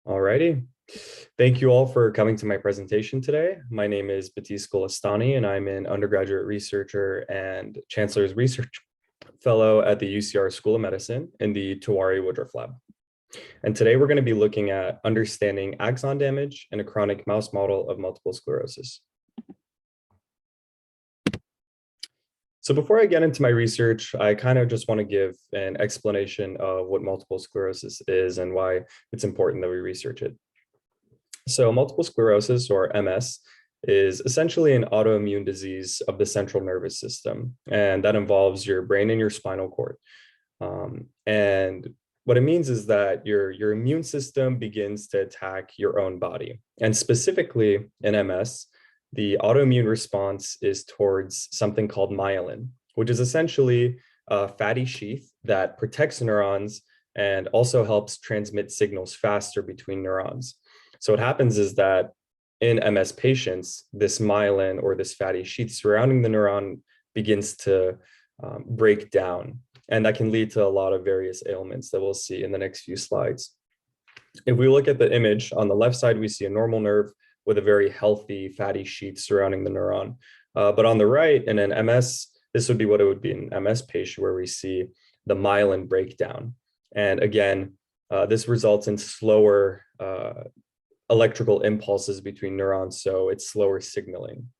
Alrighty. Thank you all for coming to my presentation today. My name is Batis Golestany, and I'm an undergraduate researcher and Chancellor's Research Fellow at the UCR School of Medicine in the Tawari Woodruff Lab. And today we're going to be looking at understanding axon damage in a chronic mouse model of multiple sclerosis. So before I get into my research, I kind of just want to give an explanation of what multiple sclerosis is and why it's important that we research it. So multiple sclerosis, or MS, is essentially an autoimmune disease of the central nervous system, and that involves your brain and your spinal cord. And what it means is that your immune system begins to attack your own body. And specifically in MS, the autoimmune response is towards something called myelin, which is essentially a fatty sheath that protects neurons and also helps transmit signals faster between neurons. So what happens is that in MS patients, this myelin, or this fatty sheath surrounding the neuron, begins to break down. And that can lead to a lot of various ailments that we'll see in the next few slides. If we look at the image on the left side, we see a normal nerve with a very healthy fatty sheath surrounding the neuron. But on the right, in an MS, this would be what it would be in an MS patient, where we see the myelin breakdown. And again, this results in slower electrical impulses between neurons, so it's slower signaling.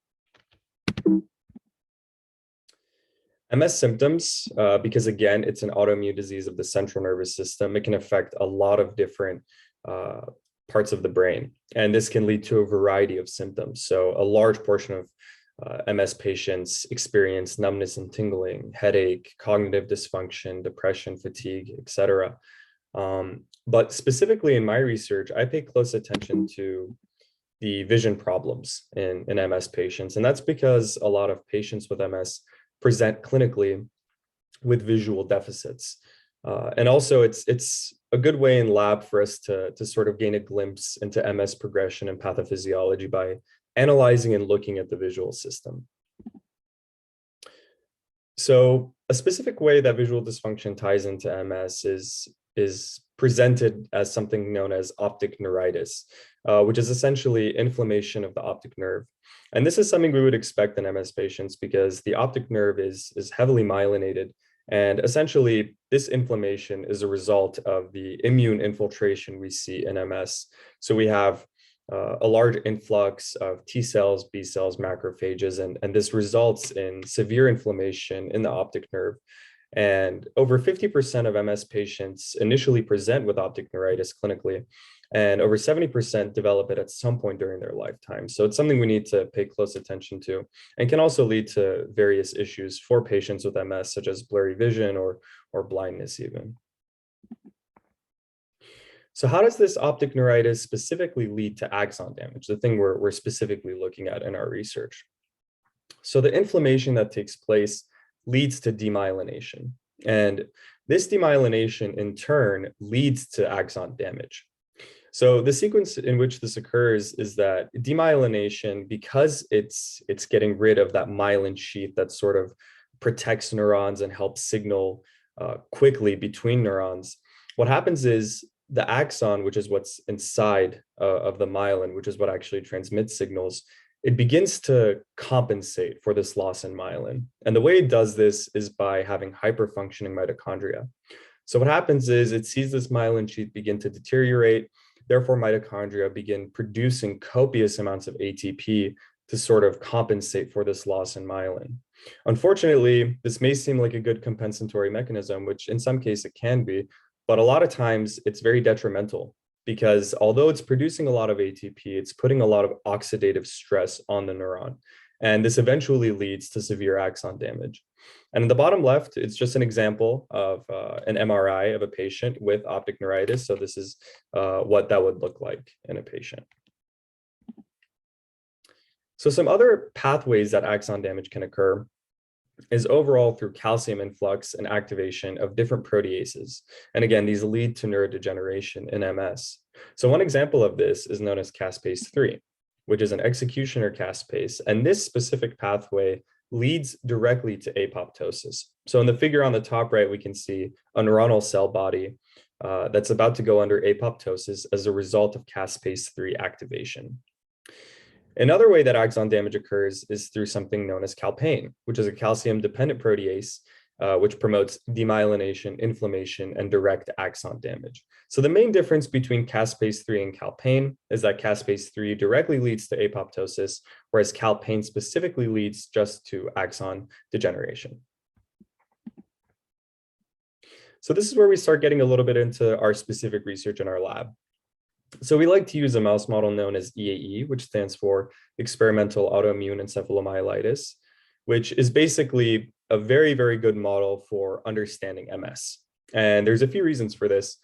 MS symptoms, because again, it's an autoimmune disease of the central nervous system, it can affect a lot of different parts of the brain. And this can lead to a variety of symptoms. So a large portion of MS patients experience numbness and tingling, headache, cognitive dysfunction, depression, fatigue, etc. But specifically in my research, I pay close attention to the vision problems in MS patients. And that's because a lot of patients with MS present clinically with visual deficits. And also it's a good way in lab for us to sort of gain a glimpse into MS progression and pathophysiology by analyzing and looking at the visual system. So a specific way that visual dysfunction ties into MS is presented as something known as optic neuritis, which is essentially inflammation of the optic nerve. And this is something we would expect in MS patients because the optic nerve is heavily myelinated. And essentially, this inflammation is a result of the immune infiltration we see in MS. So we have a large influx of T cells, B cells, macrophages, and this results in severe inflammation in the optic nerve. And over 50% of MS patients initially present with optic neuritis clinically, and over 70% develop it at some point during their lifetime. So it's something we need to pay close attention to, and can also lead to various issues for patients with MS, such as blurry vision or blindness even. So how does this optic neuritis specifically lead to axon damage, the thing we're specifically looking at in our research? So the inflammation that takes place leads to demyelination. And this demyelination in turn leads to axon damage. So the sequence in which this occurs is that demyelination, because it's getting rid of that myelin sheath that sort of protects neurons and helps signal quickly between neurons, what happens is the axon, which is what's inside of the myelin, which is what actually transmits signals, it begins to compensate for this loss in myelin. And the way it does this is by having hyperfunctioning mitochondria. So what happens is it sees this myelin sheath begin to deteriorate. Therefore, mitochondria begin producing copious amounts of ATP to sort of compensate for this loss in myelin. Unfortunately, this may seem like a good compensatory mechanism, which in some cases it can be, but a lot of times it's very detrimental, because although it's producing a lot of ATP, it's putting a lot of oxidative stress on the neuron. And this eventually leads to severe axon damage. And in the bottom left, it's just an example of an MRI of a patient with optic neuritis. So this is what that would look like in a patient. So some other pathways that axon damage can occur is overall through calcium influx and activation of different proteases. And again, these lead to neurodegeneration in MS. So one example of this is known as caspase 3, which is an executioner caspase. And this specific pathway leads directly to apoptosis. So in the figure on the top right, we can see a neuronal cell body that's about to go under apoptosis as a result of caspase-3 activation. Another way that axon damage occurs is through something known as calpain, which is a calcium-dependent protease, which promotes demyelination, inflammation, and direct axon damage. So the main difference between caspase-3 and calpain is that caspase-3 directly leads to apoptosis, whereas calpain specifically leads just to axon degeneration. So this is where we start getting a little bit into our specific research in our lab. So we like to use a mouse model known as EAE, which stands for experimental autoimmune encephalomyelitis, which is basically a very, very good model for understanding MS. And there's a few reasons for this.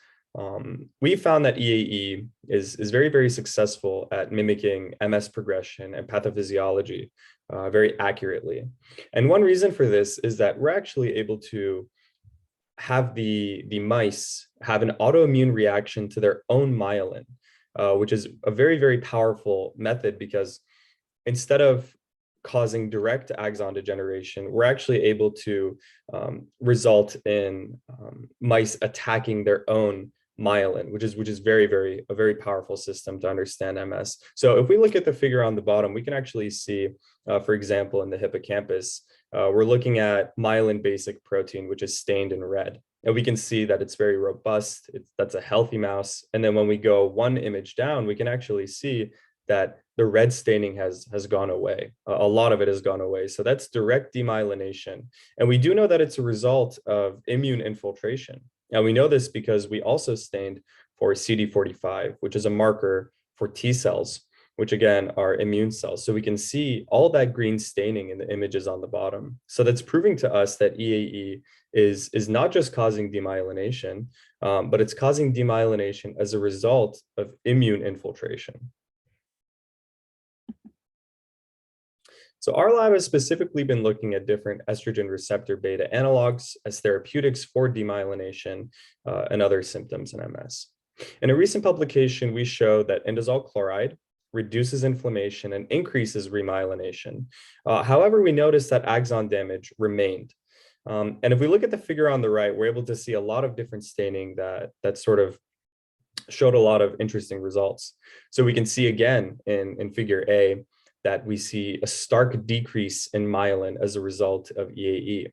We found that EAE is very, very successful at mimicking MS progression and pathophysiology very accurately. And one reason for this is that we're actually able to have the mice have an autoimmune reaction to their own myelin, which is a very, very powerful method because instead of causing direct axon degeneration, we're actually able to result in mice attacking their own myelin, which is a very powerful system to understand MS. So if we look at the figure on the bottom, we can actually see, for example, in the hippocampus, we're looking at myelin basic protein, which is stained in red. And we can see that it's very robust. That's a healthy mouse. And then when we go one image down, we can actually see that the red staining has gone away. A lot of it has gone away. So that's direct demyelination. And we do know that it's a result of immune infiltration. And we know this because we also stained for CD45, which is a marker for T cells, which again are immune cells. So we can see all that green staining in the images on the bottom. So that's proving to us that EAE is not just causing demyelination, but it's causing demyelination as a result of immune infiltration. So our lab has specifically been looking at different estrogen receptor beta analogs as therapeutics for demyelination and other symptoms in MS. In a recent publication, we showed that indazole chloride reduces inflammation and increases remyelination. However, we noticed that axon damage remained. And if we look at the figure on the right, we're able to see a lot of different staining that sort of showed a lot of interesting results. So we can see again in figure A that we see a stark decrease in myelin as a result of EAE.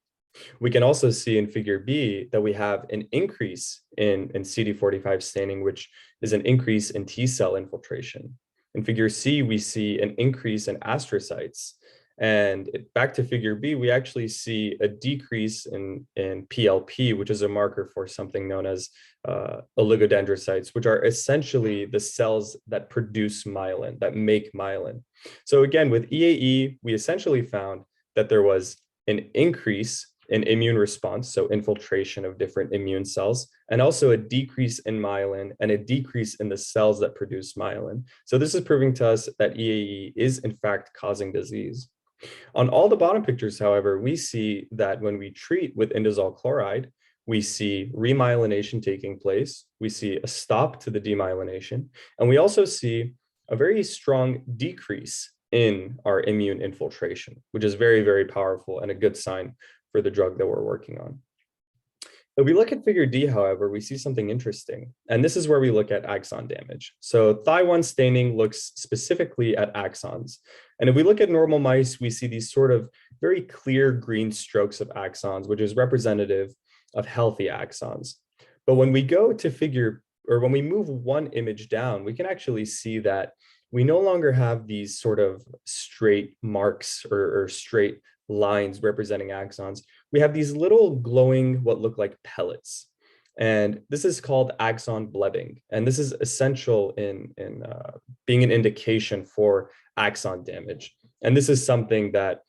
We can also see in figure B that we have an increase in CD45 staining, which is an increase in T cell infiltration. In figure C, we see an increase in astrocytes. And back to figure B, we actually see a decrease in PLP, which is a marker for something known as oligodendrocytes, which are essentially the cells that produce myelin, that make myelin. So again, with EAE, we essentially found that there was an increase in immune response, so infiltration of different immune cells, and also a decrease in myelin and a decrease in the cells that produce myelin. So this is proving to us that EAE is in fact causing disease. On all the bottom pictures, however, we see that when we treat with indazole chloride, we see remyelination taking place, we see a stop to the demyelination, and we also see a very strong decrease in our immune infiltration, which is very, very powerful and a good sign for the drug that we're working on. If we look at figure D, however, we see something interesting, and this is where we look at axon damage. So Thi1 staining looks specifically at axons. And if we look at normal mice, we see these sort of very clear green strokes of axons, which is representative of healthy axons. But when we go to when we move one image down, we can actually see that we no longer have these sort of straight marks or straight lines representing axons. We have these little glowing, what look like pellets. And this is called axon blebbing. And this is essential in being an indication for axon damage. And this is something that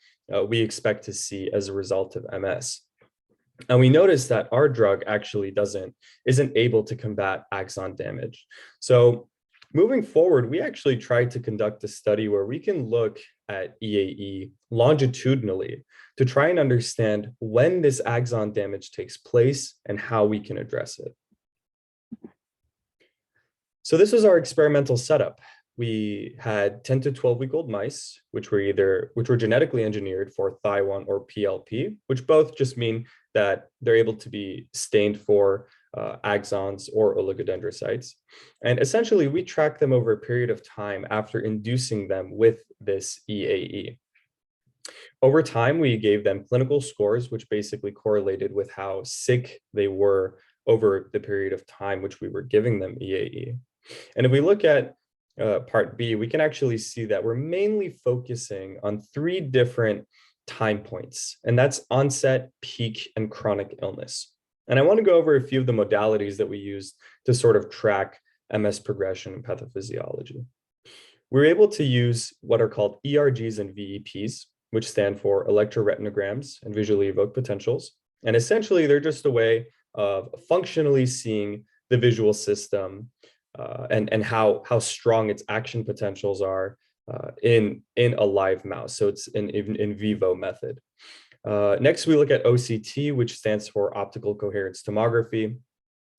we expect to see as a result of MS. And we notice that our drug actually isn't able to combat axon damage. So moving forward, we actually tried to conduct a study where we can look at EAE longitudinally to try and understand when this axon damage takes place and how we can address it. So this is our experimental setup. we had 10 to 12-week-old mice, which were genetically engineered for Thy1 or PLP, which both just mean that they're able to be stained for axons or oligodendrocytes. And essentially, we track them over a period of time after inducing them with this EAE. Over time, we gave them clinical scores, which basically correlated with how sick they were over the period of time which we were giving them EAE. And if we look at part B, we can actually see that we're mainly focusing on 3 different time points, and that's onset, peak, and chronic illness. And I want to go over a few of the modalities that we use to sort of track MS progression and pathophysiology. We're able to use what are called ERGs and VEPs, which stand for electroretinograms and visually evoked potentials. And essentially, they're just a way of functionally seeing the visual system and how strong its action potentials are in a live mouse. So it's an in vivo method. Next, we look at OCT, which stands for optical coherence tomography,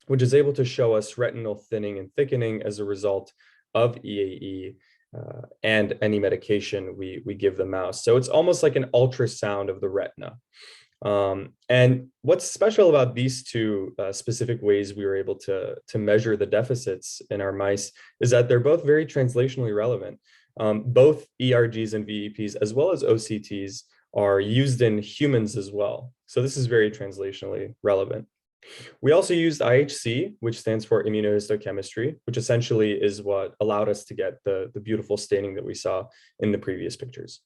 which is able to show us retinal thinning and thickening as a result of EAE and any medication we give the mouse. So it's almost like an ultrasound of the retina. And what's special about these 2 specific ways we were able to measure the deficits in our mice is that they're both very translationally relevant. Both ERGs and VEPs, as well as OCTs, are used in humans as well. So this is very translationally relevant. We also used IHC, which stands for immunohistochemistry, which essentially is what allowed us to get the beautiful staining that we saw in the previous pictures.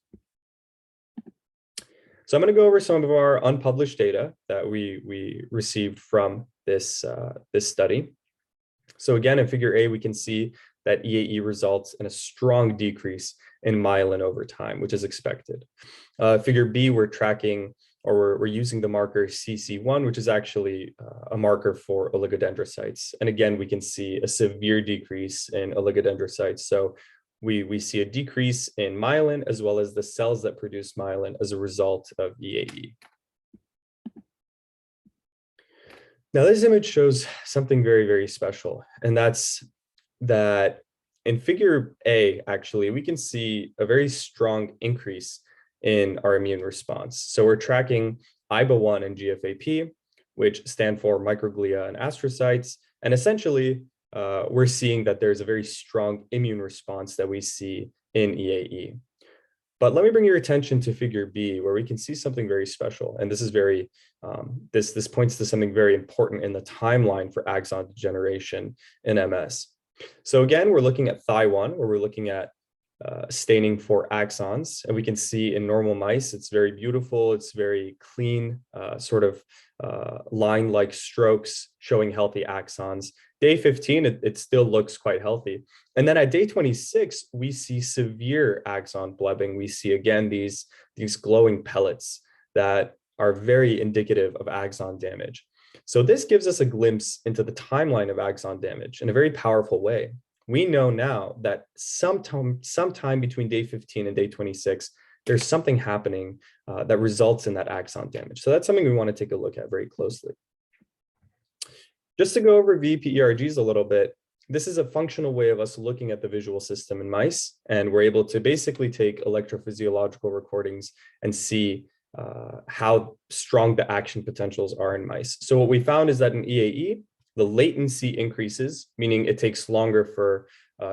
So I'm going to go over some of our unpublished data that we received from this study. So again, in figure A, we can see that EAE results in a strong decrease in myelin over time, which is expected. Figure B, we're tracking, or we're using the marker CC1, which is actually a marker for oligodendrocytes. And again, we can see a severe decrease in oligodendrocytes. So we see a decrease in myelin as well as the cells that produce myelin as a result of EAE. Now, this image shows something very, very special, and that's that in figure A, actually, we can see a very strong increase in our immune response. So we're tracking IBA1 and GFAP, which stand for microglia and astrocytes, and essentially, we're seeing that there's a very strong immune response that we see in EAE. But let me bring your attention to figure B, where we can see something very special. And this is very, this points to something very important in the timeline for axon degeneration in MS. So again, we're looking at Thy1, where we're looking at staining for axons. And we can see in normal mice, it's very beautiful. It's very clean, sort of line-like strokes showing healthy axons. Day 15, it still looks quite healthy. And then at day 26, we see severe axon blebbing. We see, again, these glowing pellets that are very indicative of axon damage. So this gives us a glimpse into the timeline of axon damage in a very powerful way. We know now that sometime between day 15 and day 26, there's something happening that results in that axon damage. So that's something we want to take a look at very closely. Just to go over VP-ERGs a little bit, this is a functional way of us looking at the visual system in mice, and we're able to basically take electrophysiological recordings and see how strong the action potentials are in mice. So what we found is that in EAE, the latency increases, meaning it takes longer for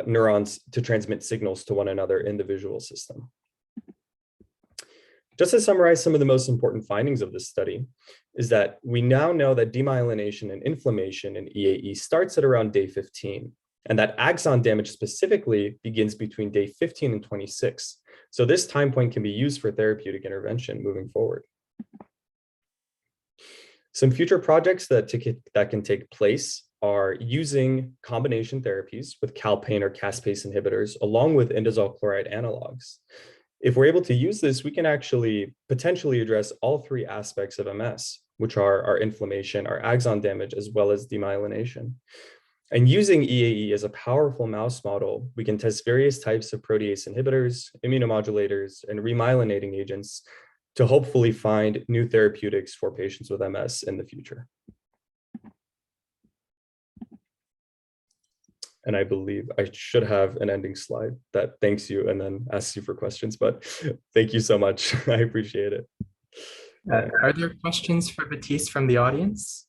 neurons to transmit signals to one another in the visual system. Just to summarize some of the most important findings of this study is that we now know that demyelination and inflammation in EAE starts at around day 15, and that axon damage specifically begins between day 15 and 26. So this time point can be used for therapeutic intervention moving forward. Some future projects that can take place are using combination therapies with calpain or caspase inhibitors along with indazole chloride analogs. If we're able to use this, we can actually potentially address all 3 aspects of MS, which are our inflammation, our axon damage, as well as demyelination. And using EAE as a powerful mouse model, we can test various types of protease inhibitors, immunomodulators, and remyelinating agents to hopefully find new therapeutics for patients with MS in the future. And I believe I should have an ending slide that thanks you and then asks you for questions, but thank you so much. I appreciate it. Are there questions for Batis from the audience?